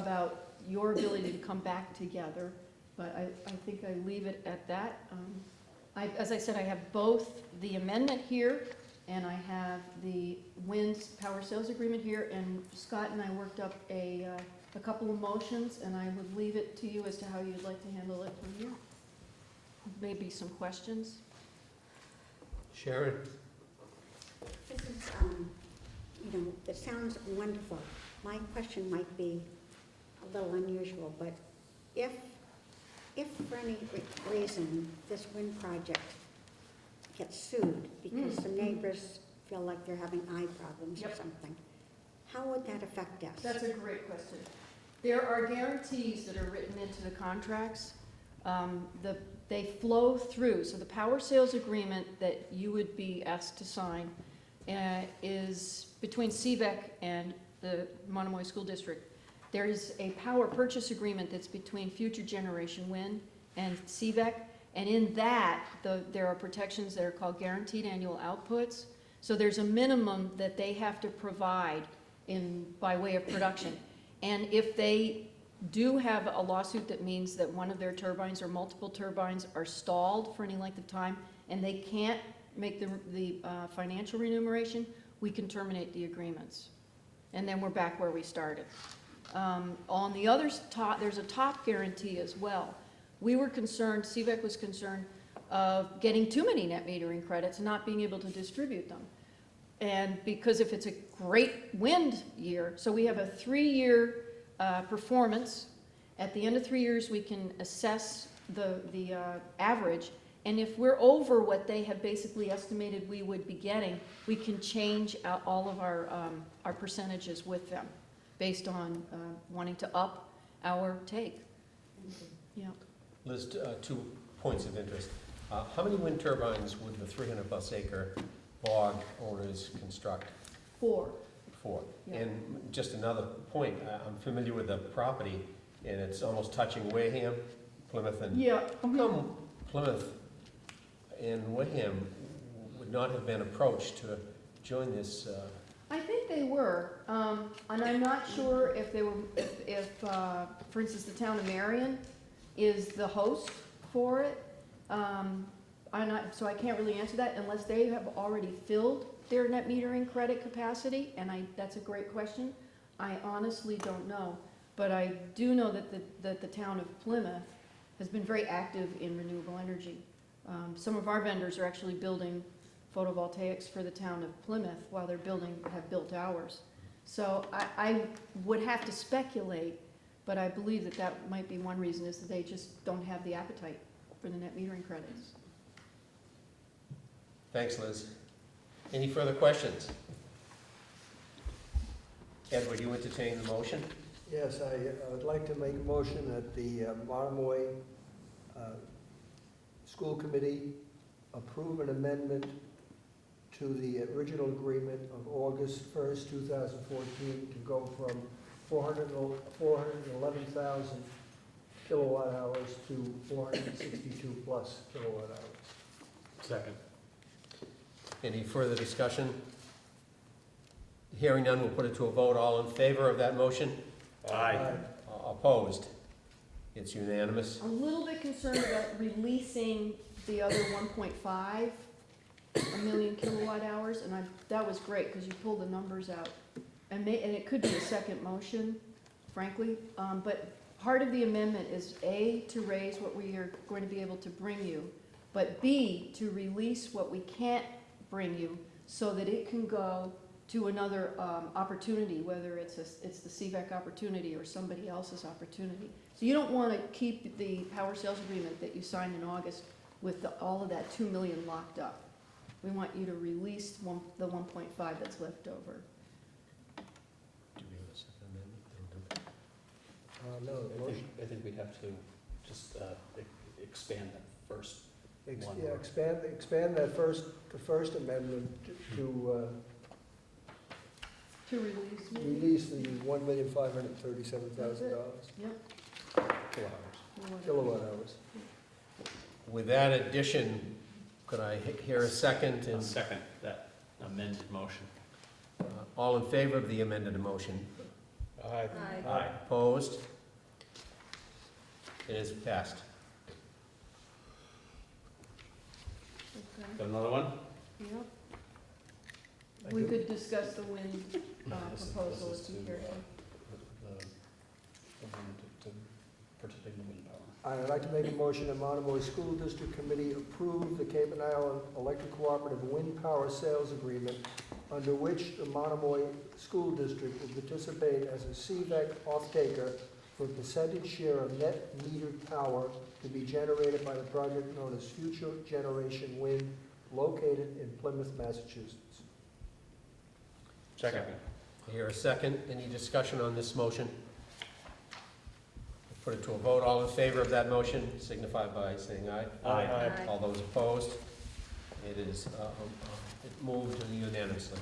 about your ability to come back together, but I think I leave it at that. As I said, I have both the amendment here, and I have the wind power sales agreement here, and Scott and I worked up a couple of motions, and I would leave it to you as to how you'd like to handle it from here. Maybe some questions? Sharon? This is, it sounds wonderful. My question might be a little unusual, but if for any reason this wind project gets sued because the neighbors feel like they're having eye problems or something, how would that affect us? That's a great question. There are guarantees that are written into the contracts. They flow through. So the power sales agreement that you would be asked to sign is between CVEC and the Monomoy School District. There is a power purchase agreement that's between Future Generation Wind and CVEC, and in that, there are protections that are called guaranteed annual outputs. So there's a minimum that they have to provide by way of production. And if they do have a lawsuit that means that one of their turbines or multiple turbines are stalled for any length of time, and they can't make the financial remuneration, we can terminate the agreements. And then we're back where we started. On the other top, there's a top guarantee as well. We were concerned, CVEC was concerned of getting too many net metering credits and not being able to distribute them. And because if it's a great wind year, so we have a 3-year performance. At the end of 3 years, we can assess the average. And if we're over what they have basically estimated we would be getting, we can change all of our percentages with them based on wanting to up our take. Yeah. Liz, 2 points of interest. How many wind turbines would the 300-plus acre bog owners construct? 4. 4. Yeah. And just another point, I'm familiar with the property, and it's almost touching Wareham, Plymouth, and Yeah. how come Plymouth and Wareham would not have been approached to join this? I think they were, and I'm not sure if they were, for instance, the town of Marion is the host for it. So I can't really answer that unless they have already filled their net metering credit capacity, and that's a great question. I honestly don't know, but I do know that the town of Plymouth has been very active in renewable energy. Some of our vendors are actually building photovoltaics for the town of Plymouth while they're have built ours. So I would have to speculate, but I believe that might be one reason, is that they just don't have the appetite for the net metering credits. Thanks, Liz. Any further questions? Ed, would you entertain the motion? Yes, I would like to make a motion that the Monomoy School Committee approve an amendment to the original agreement of August 1st, 2014, to go from 411,000 kilowatt hours to 462 plus kilowatt hours. Second. Any further discussion? Hearing none, we'll put it to a vote. All in favor of that motion? Aye. Opposed? It's unanimous. I'm a little bit concerned about releasing the other 1.5 million kilowatt hours, and that was great because you pulled the numbers out. And it could be a second motion, frankly, but part of the amendment is A, to raise what we are going to be able to bring you, but B, to release what we can't bring you so that it can go to another opportunity, whether it's the CVEC opportunity or somebody else's opportunity. So you don't want to keep the power sales agreement that you signed in August with all of that 2 million locked up. We want you to release the 1.5 that's left over. Do we have a second amendment? No, the motion. I think we'd have to just expand that first one. Yeah, expand that the first amendment to release the $1,537,000 Yep. kilowatt hours. With that addition, could I hear a second? I'll And second that amended motion. all in favor of the amended motion? Aye. Aye. Opposed? It is passed. Okay. Got another one? Yep. I We do. could discuss the wind This is- proposal this if is you to, care to. The one to protecting the wind power. I'd like to make a motion that Monomoy School District Committee approve the Cape and Island Electric Cooperative Wind Power Sales Agreement, under which the Monomoy School District will participate as a CVEC off-taker for a percentage share of net metered power to be generated by the project known as Future Generation Wind, located in Plymouth, Massachusetts. Second. Here a second. Any discussion on this motion? Put it to a vote. All in favor of that motion signify by saying aye. Aye. All those opposed? It is it moved unanimously.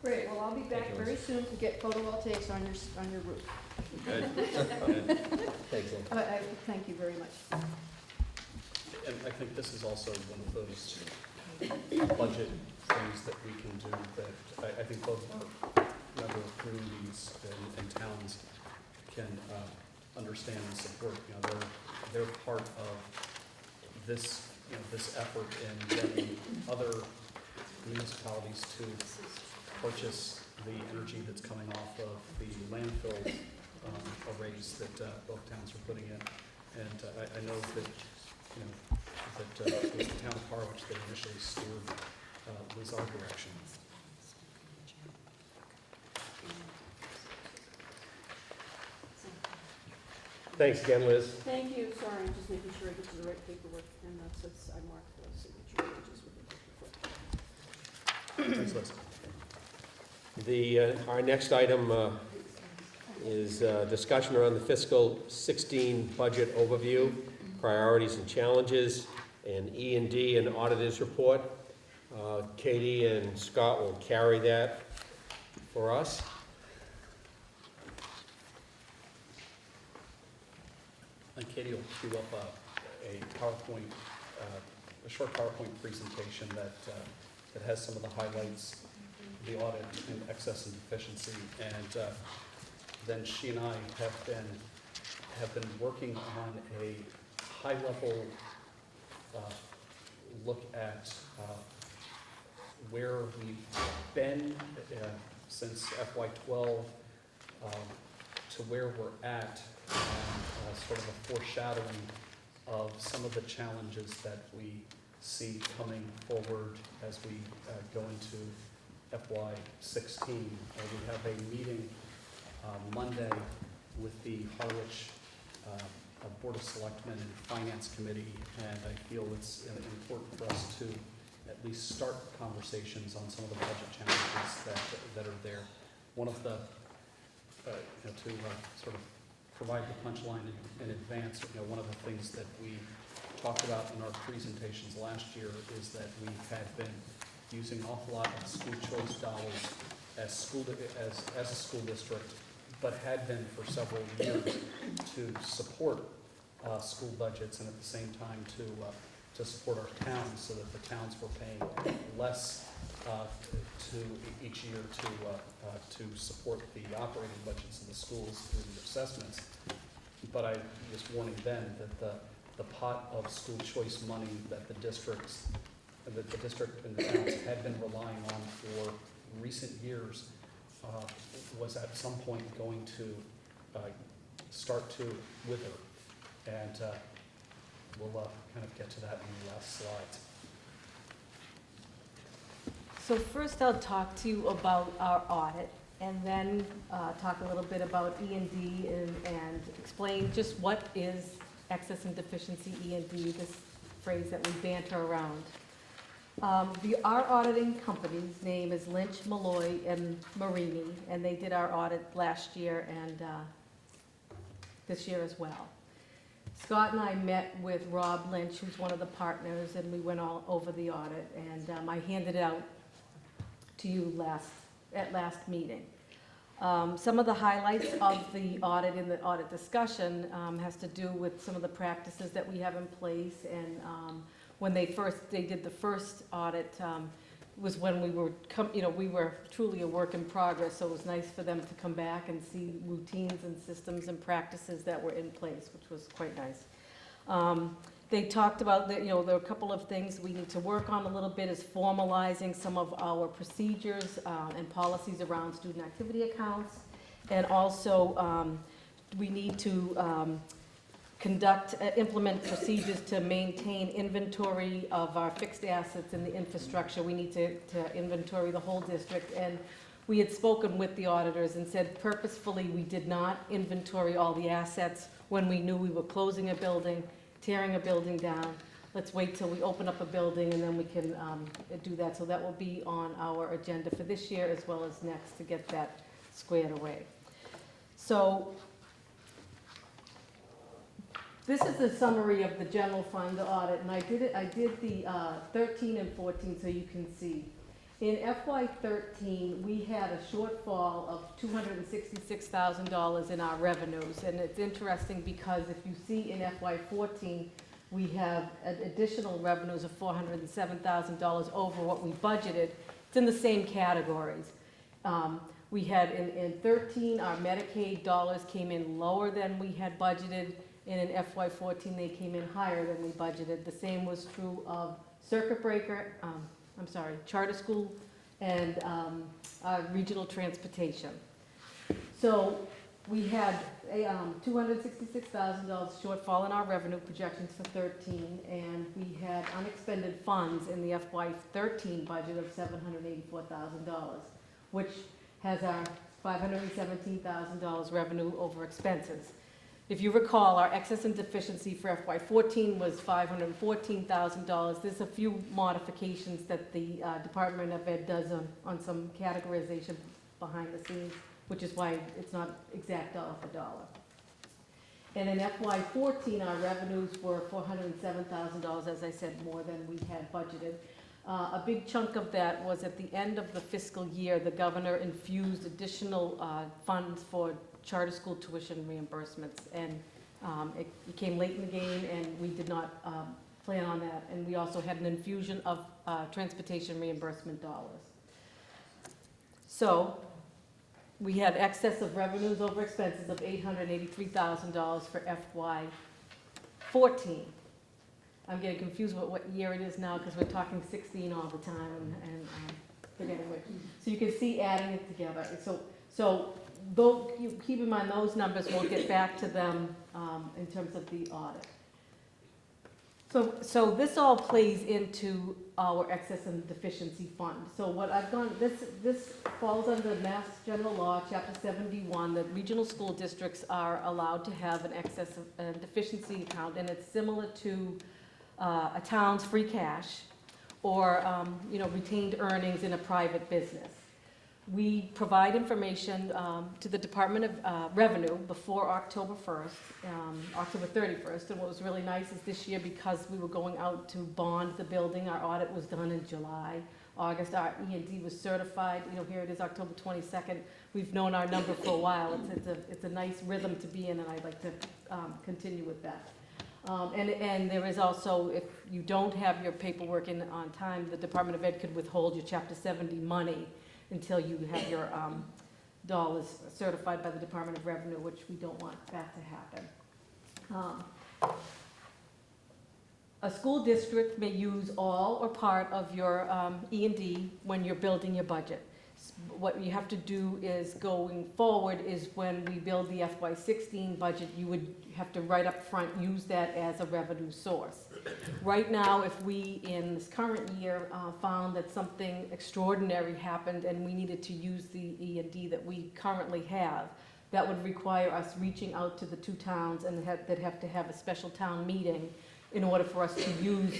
Great, well, I'll be Thank back you, very Liz. soon to get photovoltaics on your roof. Good. Thanks, Ed. I thank you very much. And I think this is also one of those budget things that we can do that I think both our member communities and towns can understand and support. You know, they're part of this, you know, this effort in getting other municipalities to purchase the energy that's coming off of the landfill arrays that both towns are putting in. And I know that, you know, that it was the town of Harwich that initially steered Liz our direction. Thanks again, Liz. Thank you, sorry, I'm just making sure I get to the right paperwork, and that's, I marked the signature pages with the paperwork. Thanks, Liz. Our next item is discussion around the fiscal 16 budget overview, priorities and challenges, and E&D and auditors report. Katie and Scott will carry that for us. And Katie will queue up a PowerPoint, a short PowerPoint presentation that has some of the highlights, the audit and excess and deficiency. And then she and I have been working on a high-level look at where we've been since FY12 to where we're at, and sort of a foreshadowing of some of the challenges that we see coming forward as we go into FY16. We have a meeting Monday with the Harwich Board of Selectmen and Finance Committee, and I feel it's important for us to at least start conversations on some of the budget challenges that are there. One of the, to sort of provide the punchline in advance, one of the things that we talked about in our presentations last year is that we had been using an awful lot of school choice dollars as a school district, but had been for several years to support school budgets, and at the same time to support our towns, so that the towns were paying less to each year to support the operating budgets of the schools through the assessments. But I was warning then that the pot of school choice money that the district and the towns had been relying on for recent years was at some point going to start to wither. And we'll kind of get to that in the last slides. So first I'll talk to you about our audit, and then talk a little bit about E&D and explain just what is excess and deficiency E&D, this phrase that we banter around. Our auditing company's name is Lynch, Malloy, and Marini, and they did our audit last year and this year as well. Scott and I met with Rob Lynch, who's one of the partners, and we went all over the audit, and I handed it out to you at last meeting. Some of the highlights of the audit in the audit discussion has to do with some of the practices that we have in place, and when they did the first audit, was when we were truly a work in progress, so it was nice for them to come back and see routines and systems and practices that were in place, which was quite nice. They talked about that, there are a couple of things we need to work on a little bit, is formalizing some of our procedures and policies around student activity accounts. And also, we need to implement procedures to maintain inventory of our fixed assets and the infrastructure. We need to inventory the whole district. And we had spoken with the auditors and said purposefully we did not inventory all the assets when we knew we were closing a building, tearing a building down. Let's wait till we open up a building and then we can do that. So that will be on our agenda for this year as well as next to get that squared away. So this is a summary of the general fund audit, and I did the 13 and 14 so you can see. In FY13, we had a shortfall of $266,000 in our revenues, and it's interesting because if you see in FY14, we have additional revenues of $407,000 over what we budgeted. It's in the same categories. We had in 13, our Medicaid dollars came in lower than we had budgeted, and in FY14, they came in higher than we budgeted. The same was true of circuit breaker, charter school, and regional transportation. So we had a $266,000 shortfall in our revenue projections for 13, and we had unexpended funds in the FY13 budget of $784,000, which has our $517,000 revenue over expenses. If you recall, our excess and deficiency for FY14 was $514,000. There's a few modifications that the Department of Ed does on some categorization behind the scenes, which is why it's not exact dollar for dollar. And in FY14, our revenues were $407,000, as I said, more than we had budgeted. A big chunk of that was at the end of the fiscal year, the governor infused additional funds for charter school tuition reimbursements, and it came late in the game, and we did not plan on that. And we also had an infusion of transportation reimbursement dollars. So we had excess of revenues over expenses of $883,000 for FY14. I'm getting confused with what year it is now because we're talking 16 all the time, but anyway. So you can see adding it together. So though, you keep in mind those numbers, we'll get back to them in terms of the audit. So this all plays into our excess and deficiency fund. So what I've done, this falls under Mass General Law, Chapter 71, that regional school districts are allowed to have an excess and deficiency account, and it's similar to a town's free cash or retained earnings in a private business. We provide information to the Department of Revenue before October 1st, October 31st. And what was really nice is this year, because we were going out to bond the building, our audit was done in July. August, our E&D was certified. Here it is, October 22nd. We've known our number for a while. It's a nice rhythm to be in, and I'd like to continue with that. And there is also, if you don't have your paperwork in on time, the Department of Ed could withhold your Chapter 70 money until you have your dollars certified by the Department of Revenue, which we don't want that to happen. A school district may use all or part of your E&D when you're building your budget. What you have to do is, going forward, is when we build the FY16 budget, you would have to right up front use that as a revenue source. Right now, if we, in this current year, found that something extraordinary happened and we needed to use the E&D that we currently have, that would require us reaching out to the two towns, and they'd have to have a special town meeting in order for us to use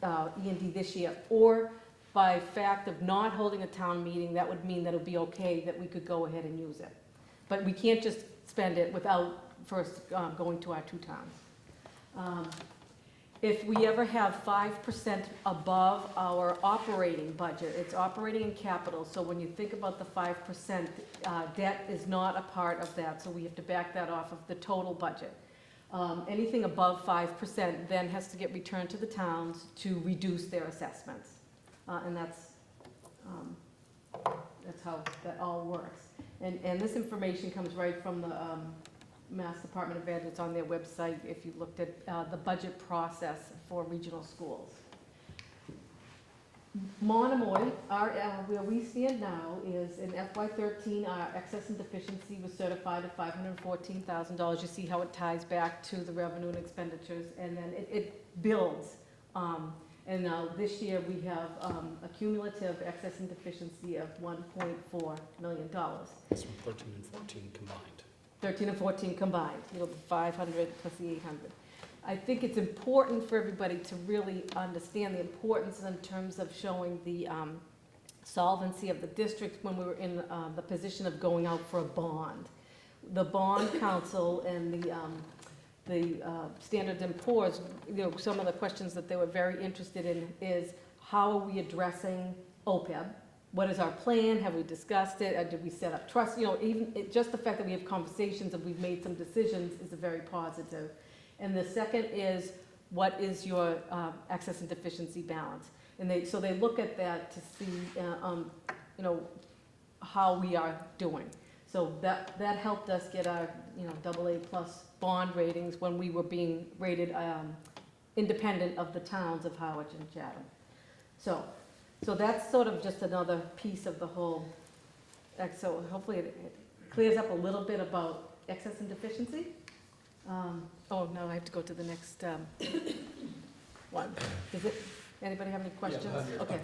E&D this year. Or by fact of not holding a town meeting, that would mean that it would be okay that we could go ahead and use it. But we can't just spend it without first going to our two towns. If we ever have 5% above our operating budget, it's operating and capital, so when you think about the 5%, debt is not a part of that, so we have to back that off of the total budget. Anything above 5% then has to get returned to the towns to reduce their assessments. And that's That's how that all works. And this information comes right from the Mass Department of Ed. It's on their website if you looked at the budget process for regional schools. Monomoy, where we stand now is in FY13, our excess and deficiency was certified at $514,000. You see how it ties back to the revenue and expenditures, and then it builds. And now this year, we have a cumulative excess and deficiency of $1.4 million. So 13 and 14 combined. 13 and 14 combined, you know, the 500 plus the 800. I think it's important for everybody to really understand the importance in terms of showing the solvency of the district when we were in the position of going out for a bond. The bond council and the Standard & Poor's, you know, some of the questions that they were very interested in is how are we addressing OPEB? What is our plan? Have we discussed it? Did we set up trust? You know, just the fact that we have conversations and we've made some decisions is a very positive. And the second is, what is your excess and deficiency balance? And so they look at that to see, you know, how we are doing. So that helped us get our, you know, AA+ bond ratings when we were being rated independent of the towns of Howard and Chatham. So that's sort of just another piece of the whole. So hopefully it clears up a little bit about excess and deficiency. Oh, no, I have to go to the next one. Anybody have any questions? Okay.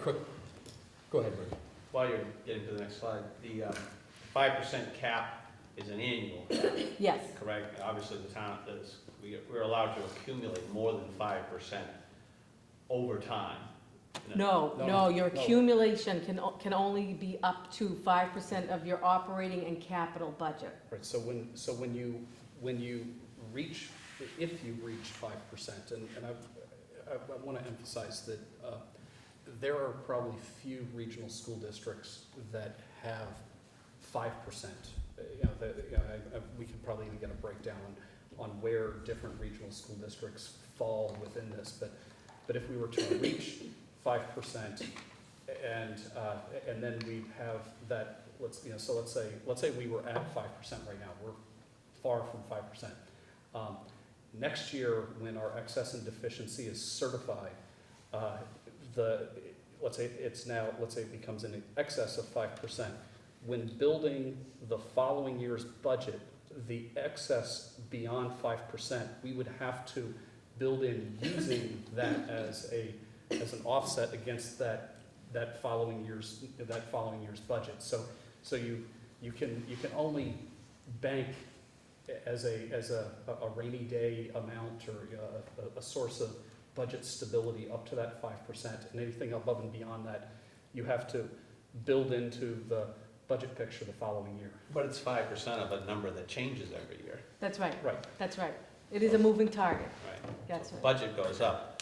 Go ahead, Rick. While you're getting to the next slide, the 5% cap is an annual, Yes, correct? Obviously, the town, we're allowed to accumulate more than 5% over time. no, your accumulation can only be up to 5% of your operating and capital budget. Right, so when you reach, if you reach 5%, and I want to emphasize that there are probably few regional school districts that have 5%. We could probably even get a breakdown on where different regional school districts fall within this, but if we were to reach 5%, and then we have that, let's say we were at 5% right now. We're far from 5%. Next year, when our excess and deficiency is certified, let's say it becomes in excess of 5%. When building the following year's budget, the excess beyond 5%, we would have to build in using that as an offset against that following year's budget. So you can only bank as a rainy day amount or a source of budget stability up to that 5%, and anything above and beyond that, you have to build into the budget picture the following year. But it's 5% of a number that changes every year. That's right. Right. That's right. It is a moving target. Right. That's So right. budget goes up,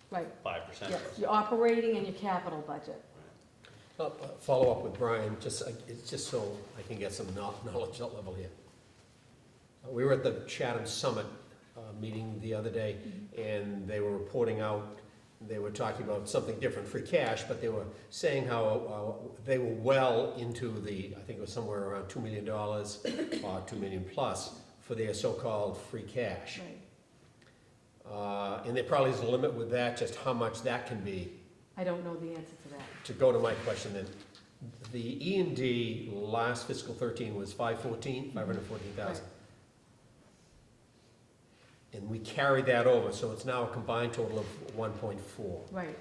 Right. 5% Yes, goes up. your operating and your capital budget. Follow up with Brian, it's just so I can get some knowledge level here. We were at the Chatham Summit meeting the other day, and they were reporting out, they were talking about something different, free cash, but they were saying how they were well into I think it was somewhere around $2 million, or $2 million plus, for their so-called free cash. Right. And there probably is a limit with that, just how much that can be. I don't know the answer to that. To go to my question then, the E&D last fiscal 13 was 514,000. Right. And we carried that over, so it's now a combined total of 1.4. Right.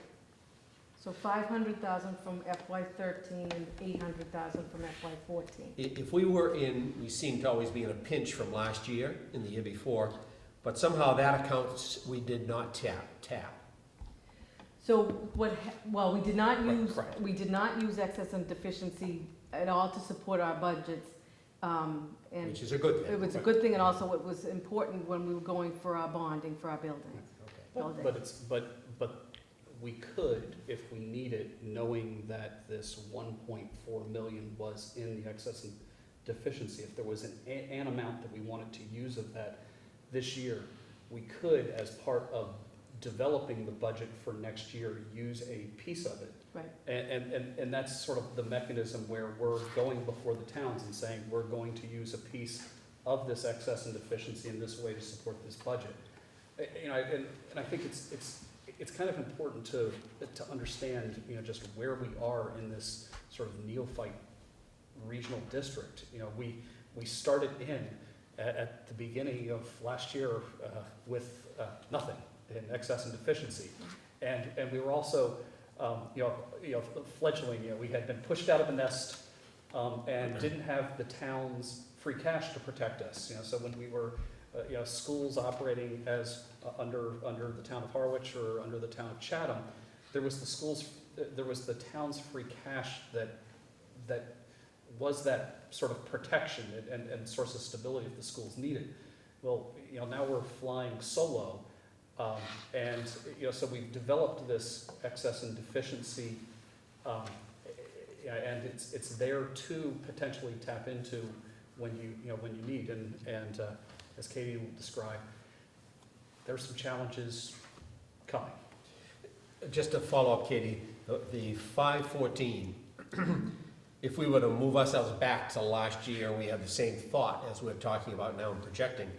So 500,000 from FY13 and 800,000 from FY14. If we we seemed to always be in a pinch from last year and the year before, but somehow that account we did not tap. So we did not Right, use, correct. we did not use excess and deficiency at all to support our budgets. And Which is a good thing. it was a good thing, and also it was important when we were going for our bonding for our buildings. Okay. But we could, if we need it, knowing that this 1.4 million was in the excess and deficiency, if there was an amount that we wanted to use of that this year, we could, as part of developing the budget for next year, use a piece of it. Right. And that's sort of the mechanism where we're going before the towns and saying, we're going to use a piece of this excess and deficiency in this way to support this budget. You know, and I think it's kind of important to understand, you know, just where we are in this sort of neophyte regional district. You know, we started at the beginning of last year with nothing in excess and deficiency. And we were also, you know, fledgling, you know, we had been pushed out of the nest and didn't have the town's free cash to protect us. You know, so when we were, you know, schools operating as under the town of Harwich or under the town of Chatham, there was the town's free cash that was that sort of protection and source of stability if the schools needed. Well, you know, now we're flying solo, and you know, so we've developed this excess and deficiency, and it's there to potentially tap into when you need. And as Katie described, there's some challenges coming. Just to follow up, Katie, the 514, if we were to move ourselves back to last year, we have the same thought as we're talking about now and projecting.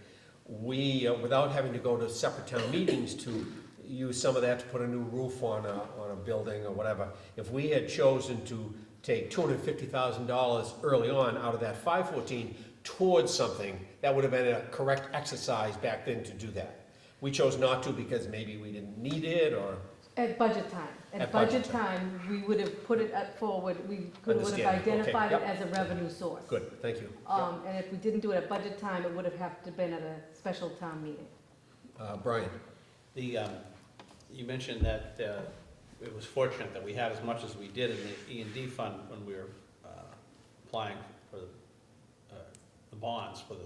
We, without having to go to separate town meetings to use some of that to put a new roof on a building or whatever, if we had chosen to take $250,000 early on out of that 514 towards something, that would have been a correct exercise back then to do that. We chose not to because maybe we didn't need it, or... At budget time. At budget time, we would have put it forward, we would have Understand. identified Okay. it as a revenue source. Good, thank you. And if we didn't do it at budget time, it would have had to been at a special town meeting. Brian? You mentioned that it was fortunate that we had as much as we did in the E&D fund when we were applying for the bonds for the